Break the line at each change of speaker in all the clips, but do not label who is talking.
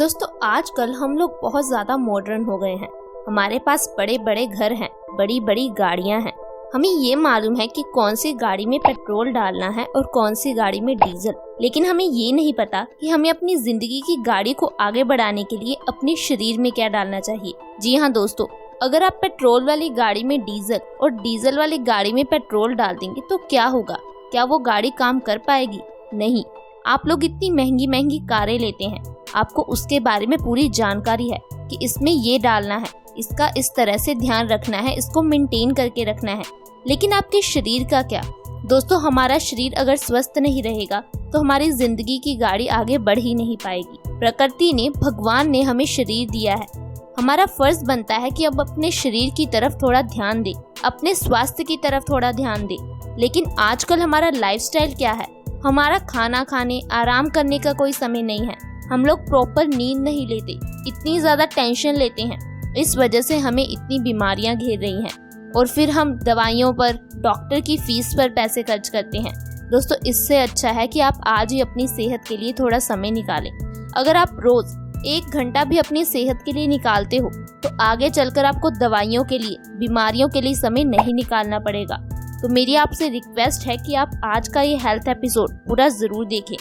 दोस्तों आजकल हम लोग बहुत ज़्यादा मॉडर्न हो गए हैं। हमारे पास बड़े बड़े घर हैं, बड़ी बड़ी गाड़ियां हैं। हमें ये मालूम है कि कौन सी गाड़ी में पेट्रोल डालना है और कौन सी गाड़ी में डीजल, लेकिन हमें ये नहीं पता कि हमें अपनी जिंदगी की गाड़ी को आगे बढ़ाने के लिए अपने शरीर में क्या डालना चाहिए। जी हाँ दोस्तों, अगर आप पेट्रोल वाली गाड़ी में डीजल और डीजल वाली गाड़ी में पेट्रोल डाल देंगे तो क्या होगा? क्या वो गाड़ी काम कर पाएगी? नहीं। आप लोग इतनी महंगी महंगी कारें लेते हैं, आपको उसके बारे में पूरी जानकारी है कि इसमें ये डालना है, इसका इस तरह से ध्यान रखना है, इसको मेंटेन करके रखना है। लेकिन आपके शरीर का क्या? दोस्तों हमारा शरीर अगर स्वस्थ नहीं रहेगा तो हमारी जिंदगी की गाड़ी आगे बढ़ ही नहीं पाएगी। प्रकृति ने, भगवान ने हमें शरीर दिया है, हमारा फर्ज बनता है कि अब अपने शरीर की तरफ थोड़ा ध्यान दे, अपने स्वास्थ्य की तरफ थोड़ा ध्यान दे। लेकिन आजकल हमारा लाइफस्टाइल क्या है? हमारा खाना खाने, आराम करने का कोई समय नहीं है। हम लोग प्रॉपर नींद नहीं लेते, इतनी ज्यादा टेंशन लेते हैं, इस वजह से हमें इतनी बीमारियां घेर रही हैं और फिर हम दवाइयों पर, डॉक्टर की फीस पर पैसे खर्च करते हैं। दोस्तों इससे अच्छा है कि आप आज ही अपनी सेहत के लिए थोड़ा समय निकालें। अगर आप रोज 1 घंटा भी अपनी सेहत के लिए निकालते हो तो आगे चलकर आपको दवाइयों के लिए, बीमारियों के लिए समय नहीं निकालना पड़ेगा। तो मेरी आपसे रिक्वेस्ट है कि आप आज का ये हेल्थ एपिसोड पूरा जरूर देखें।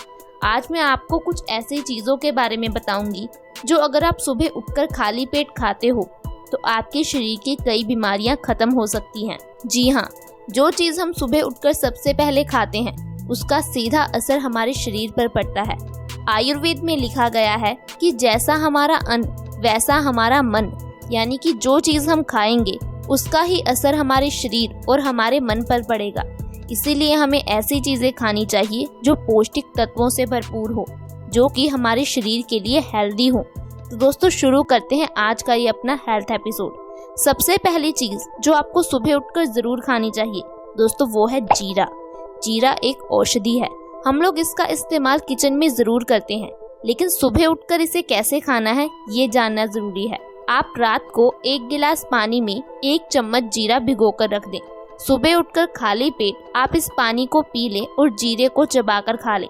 आज मैं आपको कुछ ऐसी चीज़ों के बारे में बताऊंगी जो अगर आप सुबह उठकर खाली पेट खाते हो तो आपके शरीर की कई बीमारियां खत्म हो सकती हैं। जी हाँ, जो चीज़ हम सुबह उठकर सबसे पहले खाते हैं उसका सीधा असर हमारे शरीर पर पड़ता है। आयुर्वेद में लिखा गया है कि जैसा हमारा अन्न वैसा हमारा मन, यानी कि जो चीज़ हम खाएंगे उसका ही असर हमारे शरीर और हमारे मन पर पड़ेगा। इसीलिए हमें ऐसी चीज़ें खानी चाहिए जो पौष्टिक तत्वों से भरपूर हो, जो कि हमारे शरीर के लिए हेल्दी हो। तो दोस्तों शुरू करते हैं आज का ये अपना हेल्थ एपिसोड। सबसे पहली चीज़ जो आपको सुबह उठकर ज़रूर खानी चाहिए दोस्तों वो है जीरा। जीरा एक औषधि है, हम लोग इसका इस्तेमाल किचन में ज़रूर करते हैं, लेकिन सुबह उठकर इसे कैसे खाना है ये जानना ज़रूरी है। आप रात को 1 गिलास पानी में 1 चम्मच जीरा भिगोकर रख दें। सुबह उठकर खाली पेट आप इस पानी को पी लें और जीरे को चबाकर खा लें।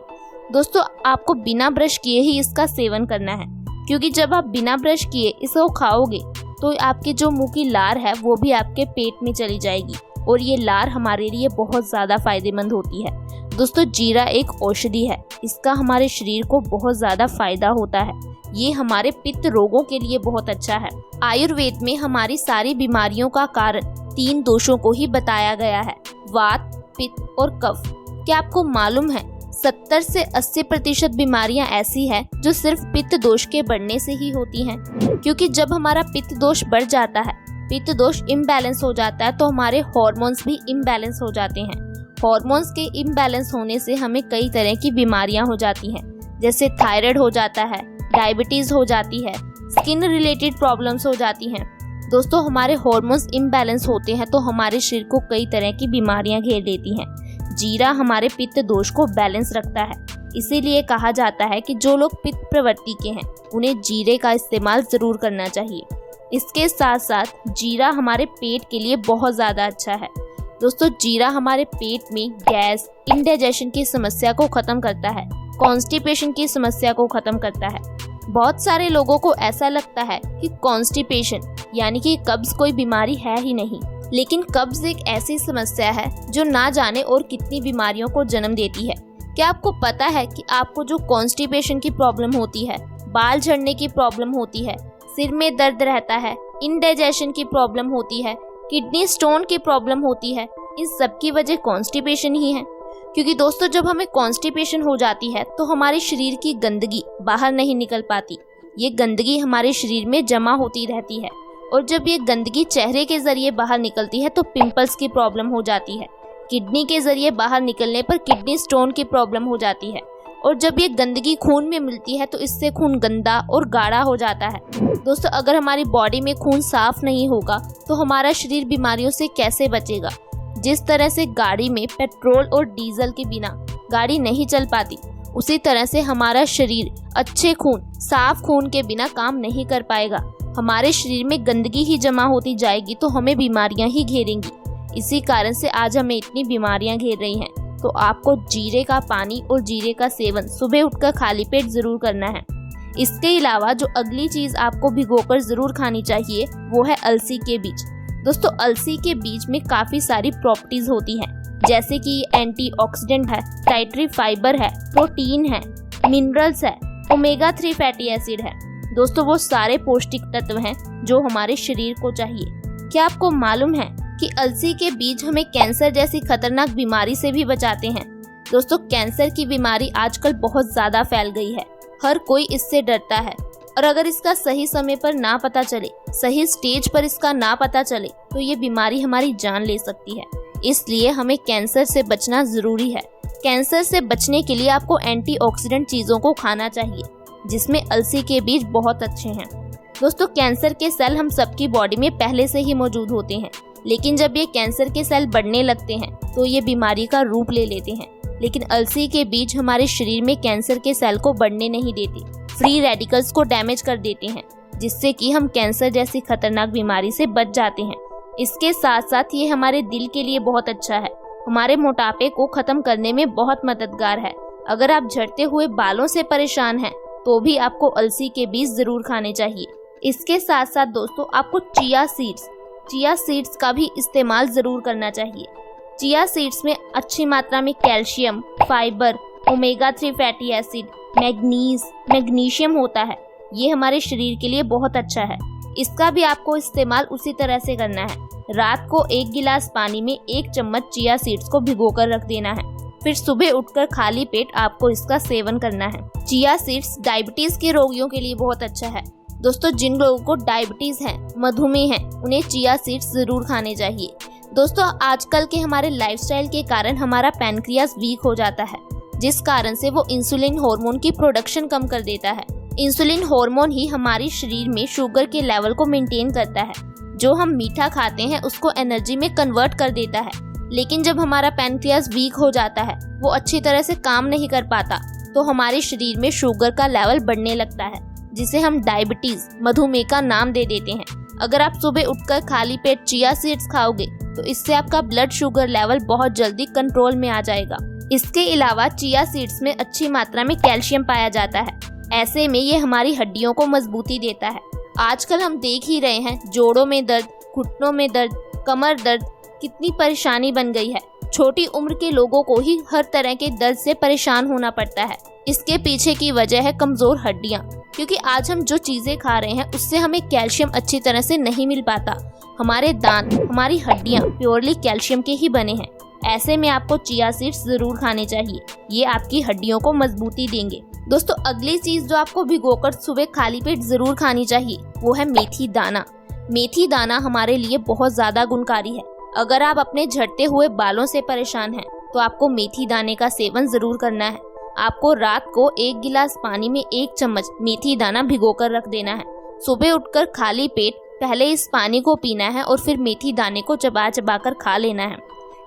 दोस्तों आपको बिना ब्रश किए ही इसका सेवन करना है, क्योंकि जब आप बिना ब्रश किए इसको खाओगे तो आपके जो मुंह की लार है वो भी आपके पेट में चली जाएगी और ये लार हमारे लिए बहुत ज़्यादा फायदेमंद होती है। दोस्तों जीरा एक औषधि है, इसका हमारे शरीर को बहुत ज़्यादा फायदा होता है। ये हमारे पित्त रोगों के लिए बहुत अच्छा है। आयुर्वेद में हमारी सारी बीमारियों का कारण 3 दोषों को ही बताया गया है, वात, पित्त और कफ। क्या आपको मालूम है 70 से 80% बीमारियां ऐसी हैं जो सिर्फ पित्त दोष के बढ़ने से ही होती हैं। क्योंकि जब हमारा पित्त दोष बढ़ जाता है, पित्त दोष इम्बैलेंस हो जाता है, तो हमारे हार्मोन्स भी इम्बैलेंस हो जाते हैं। हार्मोन्स के इम्बैलेंस होने से हमें कई तरह की बीमारियां हो जाती हैं, जैसे थायराइड हो जाता है, डायबिटीज हो जाती है, स्किन रिलेटेड प्रॉब्लम्स हो जाती हैं। दोस्तों हमारे हार्मोन्स इम्बैलेंस होते हैं तो हमारे शरीर को कई तरह की बीमारियां घेर लेती हैं। जीरा हमारे पित्त दोष को बैलेंस रखता है, इसीलिए कहा जाता है कि जो लोग पित्त प्रवृत्ति के हैं उन्हें जीरे का इस्तेमाल जरूर करना चाहिए। इसके साथ साथ जीरा हमारे पेट के लिए बहुत ज़्यादा अच्छा है। दोस्तों जीरा हमारे पेट में गैस, इंडाइजेशन की समस्या को खत्म करता है, कॉन्स्टिपेशन की समस्या को खत्म करता है। बहुत सारे लोगों को ऐसा लगता है कि कॉन्स्टिपेशन यानी कि कब्ज कोई बीमारी है ही नहीं, लेकिन कब्ज एक ऐसी समस्या है जो ना जाने और कितनी बीमारियों को जन्म देती है। क्या आपको पता है कि आपको जो कॉन्स्टिपेशन की प्रॉब्लम होती है, बाल झड़ने की प्रॉब्लम होती है, सिर में दर्द रहता है, इंडाइजेशन की प्रॉब्लम होती है, किडनी स्टोन की प्रॉब्लम होती है, इन सब की वजह कॉन्स्टिपेशन ही है। क्योंकि दोस्तों जब हमें कॉन्स्टिपेशन हो जाती है तो हमारे शरीर की गंदगी बाहर नहीं निकल पाती, ये गंदगी हमारे शरीर में जमा होती रहती है और जब ये गंदगी चेहरे के जरिए बाहर निकलती है तो पिंपल्स की प्रॉब्लम हो जाती है। किडनी के जरिए बाहर निकलने पर किडनी स्टोन की प्रॉब्लम हो जाती है और जब ये गंदगी खून में मिलती है तो इससे खून गंदा और गाढ़ा हो जाता है। दोस्तों अगर हमारी बॉडी में खून साफ नहीं होगा तो हमारा शरीर बीमारियों से कैसे बचेगा? जिस तरह से गाड़ी में पेट्रोल और डीजल के बिना गाड़ी नहीं चल पाती, उसी तरह से हमारा शरीर अच्छे खून, साफ खून के बिना काम नहीं कर पाएगा। हमारे शरीर में गंदगी ही जमा होती जाएगी तो हमें बीमारियां ही घेरेंगी। इसी कारण से आज हमें इतनी बीमारियां घेर रही हैं। तो आपको जीरे का पानी और जीरे का सेवन सुबह उठकर खाली पेट जरूर करना है। इसके अलावा जो अगली चीज आपको भिगोकर जरूर खानी चाहिए वो है अलसी के बीज। दोस्तों अलसी के बीज में काफी सारी प्रॉपर्टीज होती हैं, जैसे कि ये एंटीऑक्सीडेंट है, डाइटरी फाइबर है, प्रोटीन है, मिनरल्स है, ओमेगा 3 फैटी एसिड है। दोस्तों वो सारे पौष्टिक तत्व हैं जो हमारे शरीर को चाहिए। क्या आपको मालूम है कि अलसी के बीज हमें कैंसर जैसी खतरनाक बीमारी से भी बचाते हैं? दोस्तों कैंसर की बीमारी आजकल बहुत ज्यादा फैल गई है, हर कोई इससे डरता है और अगर इसका सही समय पर ना पता चले, सही स्टेज पर इसका ना पता चले तो ये बीमारी हमारी जान ले सकती है। इसलिए हमें कैंसर से बचना जरूरी है। कैंसर से बचने के लिए आपको एंटीऑक्सीडेंट चीजों को खाना चाहिए, जिसमें अलसी के बीज बहुत अच्छे हैं। दोस्तों कैंसर के सेल हम सबकी बॉडी में पहले से ही मौजूद होते हैं, लेकिन जब ये कैंसर के सेल बढ़ने लगते हैं तो ये बीमारी का रूप ले लेते हैं। लेकिन अलसी के बीज हमारे शरीर में कैंसर के सेल को बढ़ने नहीं देते, फ्री रेडिकल्स को डैमेज कर देते हैं, जिससे कि हम कैंसर जैसी खतरनाक बीमारी से बच जाते हैं। इसके साथ साथ ये हमारे दिल के लिए बहुत अच्छा है, हमारे मोटापे को खत्म करने में बहुत मददगार है। अगर आप झड़ते हुए बालों से परेशान हैं तो भी आपको अलसी के बीज जरूर खाने चाहिए। इसके साथ साथ दोस्तों आपको चिया सीड्स का भी इस्तेमाल जरूर करना चाहिए। चिया सीड्स में अच्छी मात्रा में calcium, fibre, omega 3 fatty acid, magnesium होता है। ये हमारे शरीर के लिए बहुत अच्छा है। इसका भी आपको इस्तेमाल उसी तरह से करना है। रात को 1 गिलास पानी में 1 चम्मच चिया सीड्स को भिगोकर रख देना है, फिर सुबह उठकर खाली पेट आपको इसका सेवन करना है। चिया सीड्स डायबिटीज के रोगियों के लिए बहुत अच्छा है। दोस्तों जिन लोगों को डायबिटीज है, मधुमेह है, उन्हें चिया सीड्स जरूर खाने चाहिए। दोस्तों आजकल के हमारे लाइफस्टाइल के कारण हमारा पैनक्रियास वीक हो जाता है, जिस कारण से वो इंसुलिन हार्मोन की प्रोडक्शन कम कर देता है। इंसुलिन हार्मोन ही हमारे शरीर में शुगर के लेवल को मेंटेन करता है। जो हम मीठा खाते हैं उसको एनर्जी में कन्वर्ट कर देता है, लेकिन जब हमारा पैनक्रियास वीक हो जाता है, वो अच्छी तरह से काम नहीं कर पाता, तो हमारे शरीर में शुगर का लेवल बढ़ने लगता है, जिसे हम डायबिटीज, मधुमेह का नाम दे देते हैं। अगर आप सुबह उठकर खाली पेट चिया सीड्स खाओगे तो इससे आपका ब्लड शुगर लेवल बहुत जल्दी कंट्रोल में आ जाएगा। इसके अलावा चिया सीड्स में अच्छी मात्रा में कैल्शियम पाया जाता है, ऐसे में ये हमारी हड्डियों को मजबूती देता है। आजकल हम देख ही रहे हैं जोड़ों में दर्द, घुटनों में दर्द, कमर दर्द कितनी परेशानी बन गई है। छोटी उम्र के लोगों को ही हर तरह के दर्द से परेशान होना पड़ता है। इसके पीछे की वजह है कमजोर हड्डियां, क्योंकि आज हम जो चीजें खा रहे हैं उससे हमें कैल्शियम अच्छी तरह से नहीं मिल पाता। हमारे दांत, हमारी हड्डियां प्योरली कैल्शियम के ही बने हैं। ऐसे में आपको चिया सीड्स जरूर खाने चाहिए, ये आपकी हड्डियों को मजबूती देंगे। दोस्तों अगली चीज जो आपको भिगोकर सुबह खाली पेट जरूर खानी चाहिए वो है मेथी दाना। मेथी दाना हमारे लिए बहुत ज्यादा गुणकारी है। अगर आप अपने झड़ते हुए बालों से परेशान हैं तो आपको मेथी दाने का सेवन जरूर करना है। आपको रात को 1 गिलास पानी में 1 चम्मच मेथी दाना भिगोकर रख देना है। सुबह उठकर खाली पेट पहले इस पानी को पीना है और फिर मेथी दाने को चबा चबा कर खा लेना है।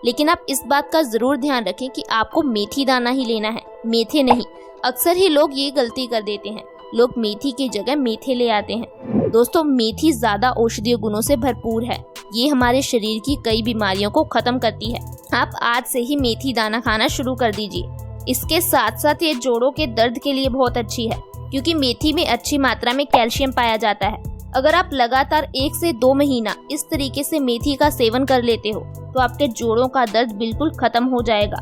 लेकिन आप इस बात का जरूर ध्यान रखें कि आपको मेथी दाना ही लेना है, मेथे नहीं। अक्सर ही लोग ये गलती कर देते हैं, लोग मेथी की जगह मेथे ले आते हैं। दोस्तों मेथी ज्यादा औषधीय गुणों से भरपूर है, ये हमारे शरीर की कई बीमारियों को खत्म करती है। आप आज से ही मेथी दाना खाना शुरू कर दीजिए। इसके साथ साथ ये जोड़ों के दर्द के लिए बहुत अच्छी है, क्योंकि मेथी में अच्छी मात्रा में कैल्शियम पाया जाता है। अगर आप लगातार 1 से 2 महीना इस तरीके से मेथी का सेवन कर लेते हो तो आपके जोड़ों का दर्द बिल्कुल खत्म हो जाएगा।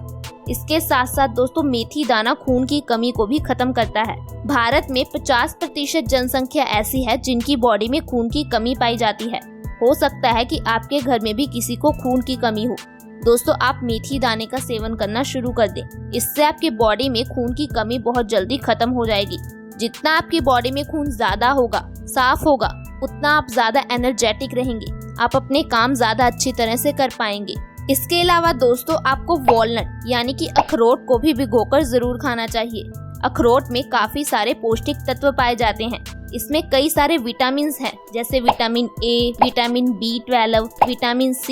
इसके साथ साथ दोस्तों मेथी दाना खून की कमी को भी खत्म करता है। भारत में 50% जनसंख्या ऐसी है जिनकी बॉडी में खून की कमी पाई जाती है। हो सकता है कि आपके घर में भी किसी को खून की कमी हो। दोस्तों आप मेथी दाने का सेवन करना शुरू कर दें, इससे आपकी बॉडी में खून की कमी बहुत जल्दी खत्म हो जाएगी। जितना आपकी बॉडी में खून ज्यादा होगा, साफ होगा, उतना आप ज्यादा एनर्जेटिक रहेंगे, आप अपने काम ज्यादा अच्छी तरह से कर पाएंगे। इसके अलावा दोस्तों आपको वॉलनट यानी कि अखरोट को भी भिगोकर जरूर खाना चाहिए। अखरोट में काफी सारे पौष्टिक तत्व पाए जाते हैं। इसमें कई सारे विटामिन हैं, जैसे vitamin A, vitamin B12, vitamin C।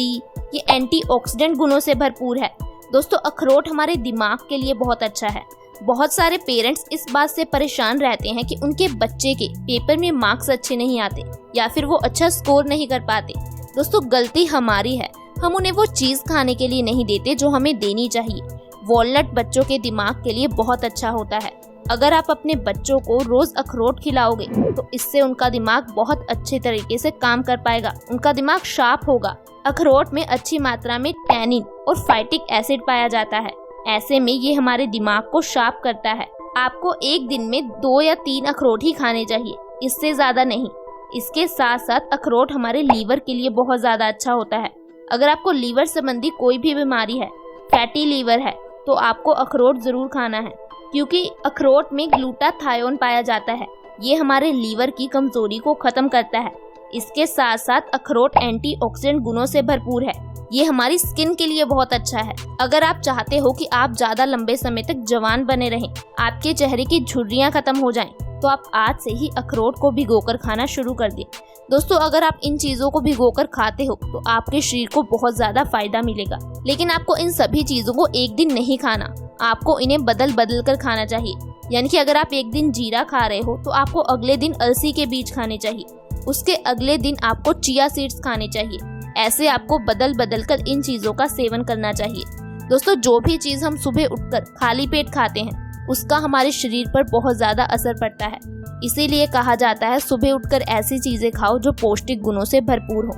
ये एंटीऑक्सीडेंट गुणों से भरपूर है। दोस्तों अखरोट हमारे दिमाग के लिए बहुत अच्छा है। बहुत सारे पेरेंट्स इस बात से परेशान रहते हैं कि उनके बच्चे के पेपर में मार्क्स अच्छे नहीं आते या फिर वो अच्छा स्कोर नहीं कर पाते। दोस्तों गलती हमारी है, हम उन्हें वो चीज खाने के लिए नहीं देते जो हमें देनी चाहिए। वॉलनट बच्चों के दिमाग के लिए बहुत अच्छा होता है। अगर आप अपने बच्चों को रोज अखरोट खिलाओगे तो इससे उनका दिमाग बहुत अच्छे तरीके से काम कर पाएगा, उनका दिमाग शार्प होगा। अखरोट में अच्छी मात्रा में टैनिन और फाइटिक एसिड पाया जाता है, ऐसे में ये हमारे दिमाग को शार्प करता है। आपको एक दिन में 2 या 3 अखरोट ही खाने चाहिए, इससे ज्यादा नहीं। इसके साथ साथ अखरोट हमारे लीवर के लिए बहुत ज्यादा अच्छा होता है। अगर आपको लीवर संबंधी कोई भी बीमारी है, फैटी लीवर है, तो आपको अखरोट जरूर खाना है, क्योंकि अखरोट में ग्लूटाथायोन पाया जाता है। ये हमारे लीवर की कमजोरी को खत्म करता है। इसके साथ साथ अखरोट एंटीऑक्सीडेंट गुणों से भरपूर है, ये हमारी स्किन के लिए बहुत अच्छा है। अगर आप चाहते हो कि आप ज्यादा लंबे समय तक जवान बने रहें, आपके चेहरे की झुर्रियां खत्म हो जाएं, तो आप आज से ही अखरोट को भिगोकर खाना शुरू कर दें। दोस्तों, अगर आप इन चीजों को भिगोकर खाते हो तो आपके शरीर को बहुत ज्यादा फायदा मिलेगा। लेकिन आपको इन सभी चीजों को एक दिन नहीं खाना, आपको इन्हें बदल बदल कर खाना चाहिए। यानी कि अगर आप एक दिन जीरा खा रहे हो तो आपको अगले दिन अलसी के बीज खाने चाहिए, उसके अगले दिन आपको चिया सीड्स खाने चाहिए। ऐसे आपको बदल बदल कर इन चीजों का सेवन करना चाहिए। दोस्तों, जो भी चीज हम सुबह उठकर खाली पेट खाते हैं उसका हमारे शरीर पर बहुत ज्यादा असर पड़ता है। इसीलिए कहा जाता है सुबह उठकर ऐसी चीजें खाओ जो पौष्टिक गुणों से भरपूर हो।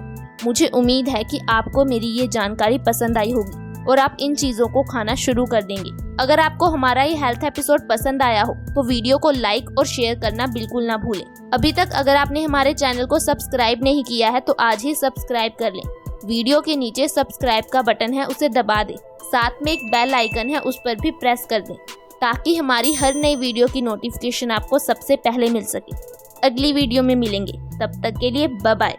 मुझे उम्मीद है कि आपको मेरी ये जानकारी पसंद आई होगी और आप इन चीजों को खाना शुरू कर देंगे। अगर आपको हमारा ये हेल्थ एपिसोड पसंद आया हो तो वीडियो को लाइक और शेयर करना बिल्कुल ना भूलें। अभी तक अगर आपने हमारे चैनल को सब्सक्राइब नहीं किया है तो आज ही सब्सक्राइब कर लें। वीडियो के नीचे सब्सक्राइब का बटन है, उसे दबा दें। साथ में एक बेल आइकन है, उस पर भी प्रेस कर दें, ताकि हमारी हर नई वीडियो की नोटिफिकेशन आपको सबसे पहले मिल सके। अगली वीडियो में मिलेंगे, तब तक के लिए बाय बाय।